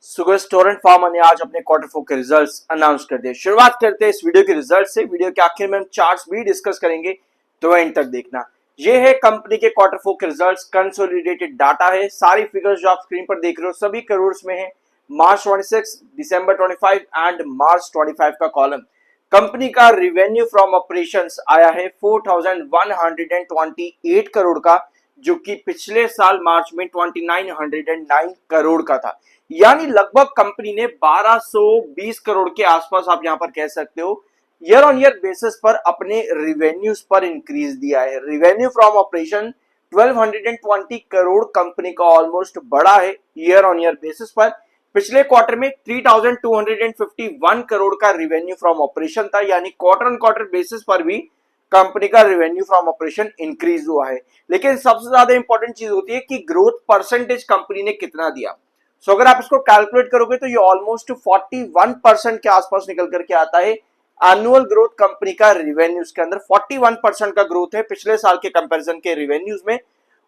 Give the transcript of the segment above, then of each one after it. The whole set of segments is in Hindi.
सुगर स्टोरेंट फार्मा ने आज अपने क्वार्टर 4 के रिजल्ट्स अनाउंस कर दिए। शुरुआत करते हैं इस वीडियो के रिजल्ट से। वीडियो के आखिर में हम चार्ट्स भी डिस्कस करेंगे, तो एंड तक देखना। ये है कंपनी के क्वार्टर 4 के रिजल्ट्स, कंसोलिडेटेड डाटा है। सारी फिगर्स जो आप स्क्रीन पर देख रहे हो सभी करोड़ में है। मार्च 26, दिसंबर 25 एंड मार्च 25 का कॉलम। कंपनी का रिवेन्यू फ्रॉम ऑपरेशंस आया है 4128 करोड़ का, जो कि पिछले साल मार्च में 2909 करोड़ का था। यानी लगभग कंपनी ने 1220 करोड़ के आसपास आप यहां पर कह सकते हो ईयर ऑन ईयर बेसिस पर अपने रिवेन्यूज पर इंक्रीज दिया है। Revenue from operation 1220 crore company का ऑलमोस्ट बड़ा है ईयर ऑन ईयर बेसिस पर। पिछले क्वार्टर में 3251 करोड़ का रिवेन्यू फ्रॉम ऑपरेशन था, यानी क्वार्टर ऑन क्वार्टर बेसिस पर भी कंपनी का रिवेन्यू फ्रॉम ऑपरेशन इंक्रीज हुआ है। लेकिन सबसे ज्यादा इंपॉर्टेंट चीज होती है कि ग्रोथ परसेंटेज कंपनी ने कितना दिया। सो अगर आप इसको कैलकुलेट करोगे तो ये ऑलमोस्ट 41% के आसपास निकल करके आता है। एनुअल ग्रोथ कंपनी का रिवेन्यूज के अंदर 41% का ग्रोथ है पिछले साल के कंपैरिजन के रिवेन्यूज में।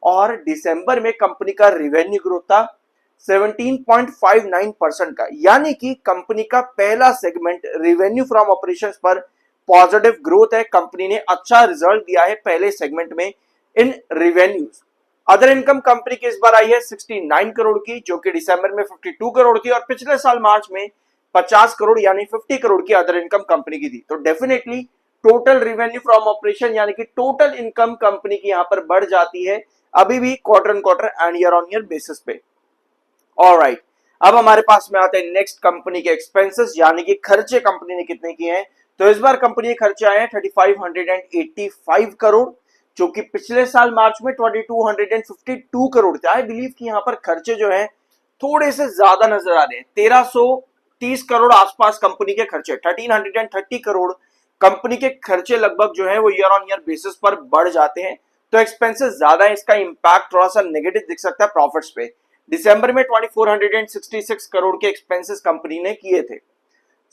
और दिसंबर में कंपनी का रिवेन्यू ग्रोथ था 17.59% का, यानी कि कंपनी का पहला सेगमेंट रिवेन्यू फ्रॉम ऑपरेशंस पर पॉजिटिव ग्रोथ है। कंपनी ने अच्छा रिजल्ट दिया है पहले सेगमेंट में इन रिवेन्यूज। अदर इनकम कंपनी की इस बार आई है 69 करोड़ की, जो कि दिसंबर में 52 करोड़ की और पिछले साल मार्च में 50 करोड़ यानी 50 करोड़ की अदर इनकम कंपनी की थी। तो definitely total revenue from operation यानी कि टोटल इनकम कंपनी की यहां पर बढ़ जाती है, अभी भी quarter on quarter and year on year basis पे। ऑलराइट, अब हमारे पास में आते हैं नेक्स्ट कंपनी के एक्सपेंसेस, यानी कि खर्चे कंपनी ने कितने किए हैं। तो इस बार कंपनी के खर्चे आए हैं 3585 करोड़, जो कि पिछले साल मार्च में 2252 करोड़ थे। आई बिलीव कि यहाँ पर खर्चे जो हैं थोड़े से ज्यादा नजर आ रहे हैं। 1330 करोड़ आसपास कंपनी के खर्चे, 1330 करोड़ कंपनी के खर्चे लगभग जो है वो ईयर ऑन ईयर बेसिस पर बढ़ जाते हैं। तो एक्सपेंसेस ज्यादा है, इसका इंपैक्ट थोड़ा सा नेगेटिव दिख सकता है प्रॉफिट्स पे। दिसंबर में 2466 करोड़ के एक्सपेंसेस कंपनी ने किए थे।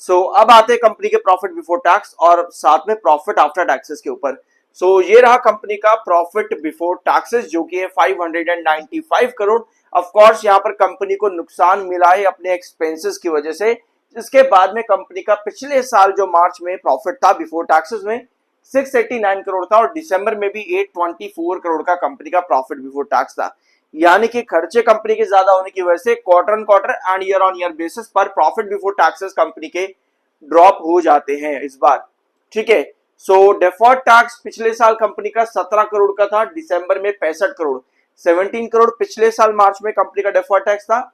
सो अब आते हैं कंपनी के प्रॉफिट बिफोर टैक्स और साथ में प्रॉफिट आफ्टर टैक्सेस के ऊपर। सो ये रहा कंपनी का प्रॉफिट बिफोर टैक्सेस, जो कि है 595 करोड़। ऑफ कोर्स यहाँ पर कंपनी को नुकसान मिला है अपने एक्सपेंसेस की वजह से। इसके बाद में कंपनी का पिछले साल जो मार्च में प्रॉफिट था बिफोर टैक्सेस में 689 करोड़ था और दिसंबर में भी 824 करोड़ का कंपनी का प्रॉफिट बिफोर टैक्स था। यानी कि खर्चे कंपनी के ज्यादा होने की वजह से quarter on quarter and year on year basis पर प्रॉफिट बिफोर टैक्सेस कंपनी के ड्रॉप हो जाते हैं इस बार। ठीक है, सो डेफर्ड टैक्स पिछले साल कंपनी का 17 करोड़ का था, दिसंबर में 65 करोड़। 17 करोड़ पिछले साल मार्च में कंपनी का डेफर्ड टैक्स था,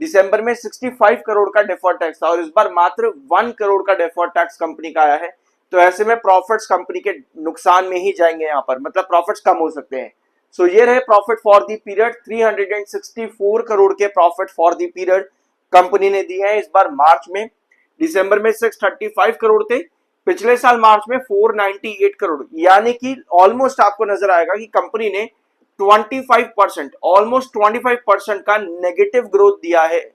दिसंबर में 65 करोड़ का डेफर्ड टैक्स था और इस बार मात्र 1 करोड़ का डेफर्ड टैक्स कंपनी का आया है। तो ऐसे में प्रॉफिट्स कंपनी के नुकसान में ही जाएंगे यहाँ पर, मतलब प्रॉफिट्स कम हो सकते हैं। सो ये रहे profit for the period. 364 crore के profit for the period company ने दी है इस बार मार्च में। दिसंबर में 635 करोड़ थे, पिछले साल मार्च में 498 करोड़, यानी कि ऑलमोस्ट आपको नजर आएगा कि कंपनी ने 25% ऑलमोस्ट 25% का नेगेटिव ग्रोथ दिया है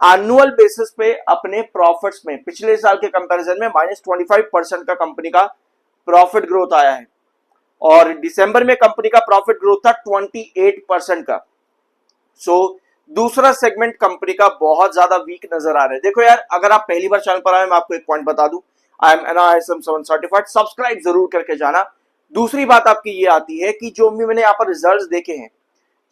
एनुअल बेसिस पे अपने प्रॉफिट्स में। पिछले साल के कंपैरिजन में -25% का कंपनी का प्रॉफिट ग्रोथ आया है और दिसंबर में कंपनी का प्रॉफिट ग्रोथ था 28% का। सो दूसरा सेगमेंट कंपनी का बहुत ज्यादा वीक नजर आ रहा है। देखो यार, अगर आप पहली बार चैनल पर आए, मैं आपको एक पॉइंट बता दूं, I am NISM 7 certified, subscribe जरूर करके जाना। दूसरी बात आपकी ये आती है कि जो भी मैंने यहाँ पर रिजल्ट्स देखे हैं,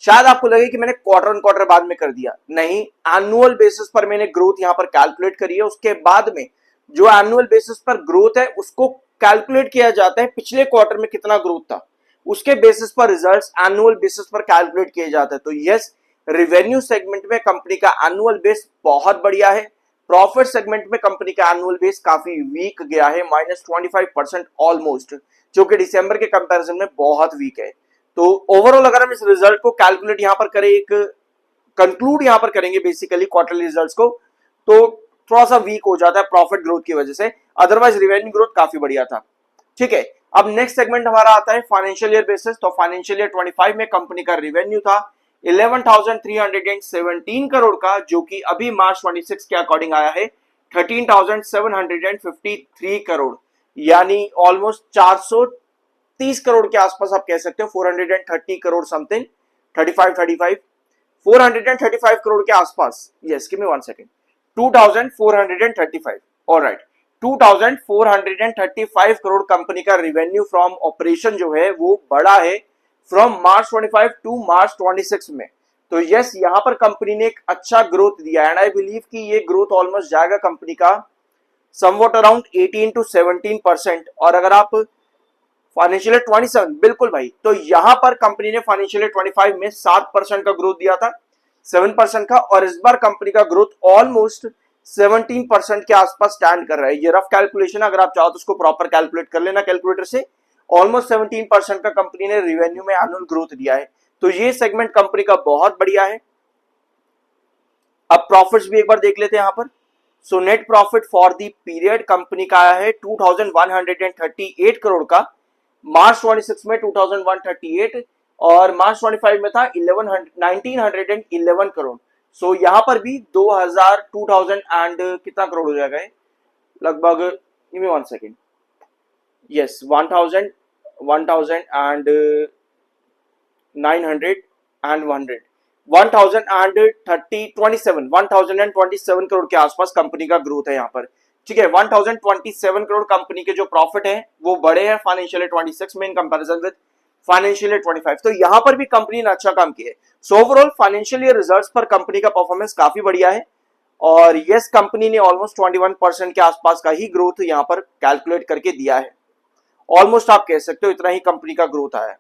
शायद आपको लगे कि मैंने क्वार्टर ऑन क्वार्टर बाद में कर दिया, नहीं, एनुअल बेसिस पर मैंने ग्रोथ यहाँ पर कैलकुलेट करी है। उसके बाद में जो एनुअल बेसिस पर ग्रोथ है उसको कैलकुलेट किया जाता है पिछले क्वार्टर में कितना ग्रोथ था, उसके बेसिस पर रिजल्ट्स एनुअल बेसिस पर कैलकुलेट किए जाते हैं। तो यस, रेवेन्यू सेगमेंट में कंपनी का एनुअल बेस बहुत बढ़िया है। प्रॉफिट सेगमेंट में कंपनी का एनुअल बेस काफी वीक गया है, -25% ऑलमोस्ट, जो कि दिसंबर के कंपैरिजन में बहुत वीक है। तो ओवरऑल अगर हम इस रिजल्ट को कैलकुलेट यहां पर करें, एक कंक्लूड यहां पर करेंगे बेसिकली क्वार्टरली रिजल्ट्स को, तो थोड़ा सा वीक हो जाता है प्रॉफिट ग्रोथ की वजह से। अदरवाइज रेवेन्यू ग्रोथ काफी बढ़िया था। ठीक है, अब नेक्स्ट सेगमेंट हमारा आता है फाइनेंशियल ईयर बेसिस। तो फाइनेंशियल ईयर 25 में कंपनी का रेवेन्यू था 11,317 करोड़ का, जो कि अभी मार्च 26 के अकॉर्डिंग आया है 13,753 करोड़, यानी ऑलमोस्ट 430 करोड़ के आसपास आप कह सकते हो, 430 करोड़ समथिंग, 35 435 करोड़ के आसपास, yes give me 1 second, 2435, alright, 2435 crore company का रेवेन्यू फ्रॉम ऑपरेशन जो है वो बढ़ा है फ्रॉम मार्च 25 टू मार्च 26 में। तो यस, यहां पर कंपनी ने एक अच्छा ग्रोथ दिया एंड आई बिलीव कि ये ग्रोथ ऑलमोस्ट जाएगा कंपनी का समवॉट अराउंड 18 to 17%। और अगर आप फाइनेंशियल ईयर 27, बिल्कुल भाई, तो यहां पर कंपनी ने फाइनेंशियल ईयर 25 में 7% का ग्रोथ दिया था, 7% का, और इस बार कंपनी का ग्रोथ ऑलमोस्ट 17% के आसपास स्टैंड कर रहा है। ये रफ कैलकुलेशन, अगर आप चाहो तो उसको प्रॉपर कैलकुलेट कर लेना कैलकुलेटर से। ऑलमोस्ट 17% का कंपनी ने रिवेन्यू में एनुअल ग्रोथ दिया है, तो ये सेगमेंट कंपनी का बहुत बढ़िया है। अब प्रॉफिट्स भी एक बार देख लेते हैं यहां पर। So net profit for the period company का आया है 2138 करोड़ का, मार्च 26 में 2138, और मार्च 25 में था 1911 करोड़। सो यहां पर भी 2000 एंड कितना करोड़ हो जाएगा ये, लगभग, give me 1 second, yes 1000 and 900 and 100, 1027 crore के आसपास कंपनी का ग्रोथ है यहाँ पर, ठीक है। 1027 करोड़ कंपनी के जो प्रॉफिट है वो बड़े हैं फाइनेंशियल ईयर 26 में in comparison with financial year 25। तो यहां पर भी कंपनी ने अच्छा काम किया है। So overall financial year results पर कंपनी का परफॉर्मेंस काफी बढ़िया है, और यस कंपनी ने ऑलमोस्ट 21% के आसपास का ही ग्रोथ यहां पर कैलकुलेट करके दिया है। ऑलमोस्ट आप कह सकते हो इतना ही कंपनी का ग्रोथ आया है।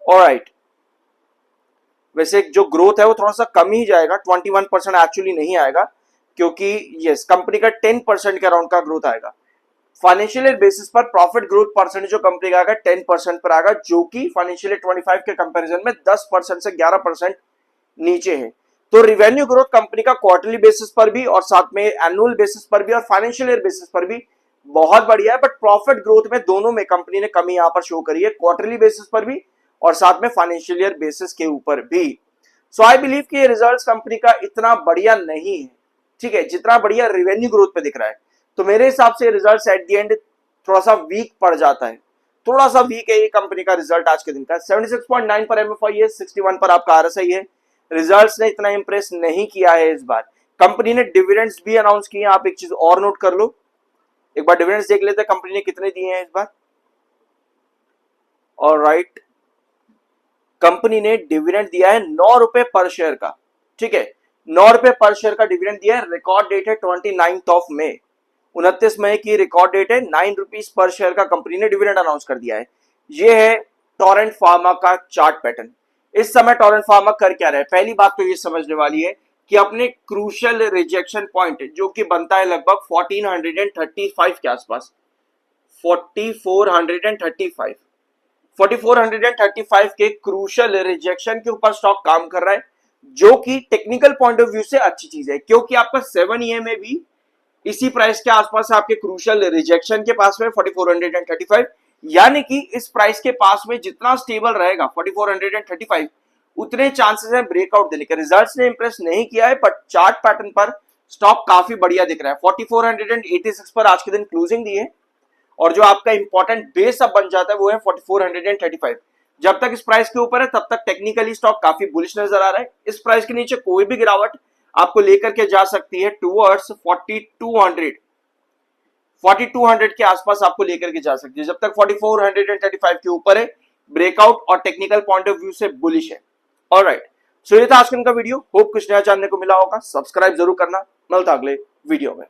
ऑलराइट, वैसे जो ग्रोथ है वो थोड़ा सा कम ही जाएगा, 21% एक्चुअली नहीं आएगा, क्योंकि यस कंपनी का 10% के अराउंड का ग्रोथ आएगा। फाइनेंशियल ईयर बेसिस पर प्रॉफिट ग्रोथ परसेंटेज जो कंपनी का आएगा 10% पर आएगा, जो कि फाइनेंशियल ईयर 25 के कंपैरिजन में 10% से 11% नीचे है। तो रिवेन्यू ग्रोथ कंपनी का क्वार्टरली बेसिस पर भी और साथ में एनुअल बेसिस पर भी और फाइनेंशियल ईयर बेसिस पर भी बहुत बढ़िया है, बट प्रॉफिट ग्रोथ में दोनों में कंपनी ने कमी यहां पर शो करी है, क्वार्टरली बेसिस पर भी और साथ में फाइनेंशियल ईयर बेसिस के ऊपर भी। सो आई बिलीव कि ये रिजल्ट्स कंपनी का इतना बढ़िया नहीं है, ठीक है, जितना बढ़िया रेवेन्यू ग्रोथ पे दिख रहा है। तो मेरे हिसाब से रिजल्ट्स एट द एंड थोड़ा सा वीक पड़ जाता है, थोड़ा सा वीक है ये कंपनी का रिजल्ट आज के दिन का। 76.9 पर एमएफआई है, 61 पर आपका आरएसआई है। रिजल्ट्स ने इतना इंप्रेस नहीं किया है इस बार। कंपनी ने डिविडेंड्स भी अनाउंस किए, आप एक चीज और नोट कर लो, एक बार डिविडेंड्स देख लेते हैं कंपनी ने कितने दिए हैं इस बार। ऑलराइट, कंपनी ने डिविडेंड दिया है 9 रुपए पर शेयर का, ठीक है, 9 रुपए पर शेयर का डिविडेंड दिया है। रिकॉर्ड डेट है 29 मई, 29 मई की रिकॉर्ड डेट है। 9 रुपीज पर शेयर का कंपनी ने डिविडेंड अनाउंस कर दिया है। ये है टोरेंट फार्मा का चार्ट पैटर्न। इस समय टोरेंट फार्मा कर क्या रहा है, पहली बात तो ये समझने वाली है कि अपने क्रूशियल रिजेक्शन पॉइंट जो कि बनता है लगभग 1435 के आसपास, 4435 के क्रूशियल रिजेक्शन के ऊपर स्टॉक काम कर रहा है, जो कि टेक्निकल पॉइंट ऑफ व्यू से अच्छी चीज है, क्योंकि आपका 7 में भी इसी प्राइस के आसपास आपके क्रूशियल रिजेक्शन के पास में 4435, यानी कि इस प्राइस के पास में जितना स्टेबल रहेगा 4435 उतने चांसेस हैं ब्रेकआउट देने के। रिजल्ट्स ने इंप्रेस नहीं किया है, बट चार्ट पैटर्न पर स्टॉक काफी बढ़िया दिख रहा है। 4486 पर आज के दिन क्लोजिंग दी है, और जो आपका इंपॉर्टेंट बेस अब बन जाता है वो है 4435। जब तक इस प्राइस के ऊपर है तब तक टेक्निकली स्टॉक काफी बुलिश नजर आ रहा है। इस प्राइस के नीचे कोई भी गिरावट आपको लेकर के जा सकती है टूवर्ड्स 4200 के आसपास आपको लेकर के जा सकती है। जब तक 4435 के ऊपर है, ब्रेकआउट और टेक्निकल पॉइंट ऑफ व्यू से बुलिश है। ऑलराइट, सो ये था आज का वीडियो। होप कुछ नया जानने को मिला होगा। सब्सक्राइब जरूर करना, मिलता अगले वीडियो में।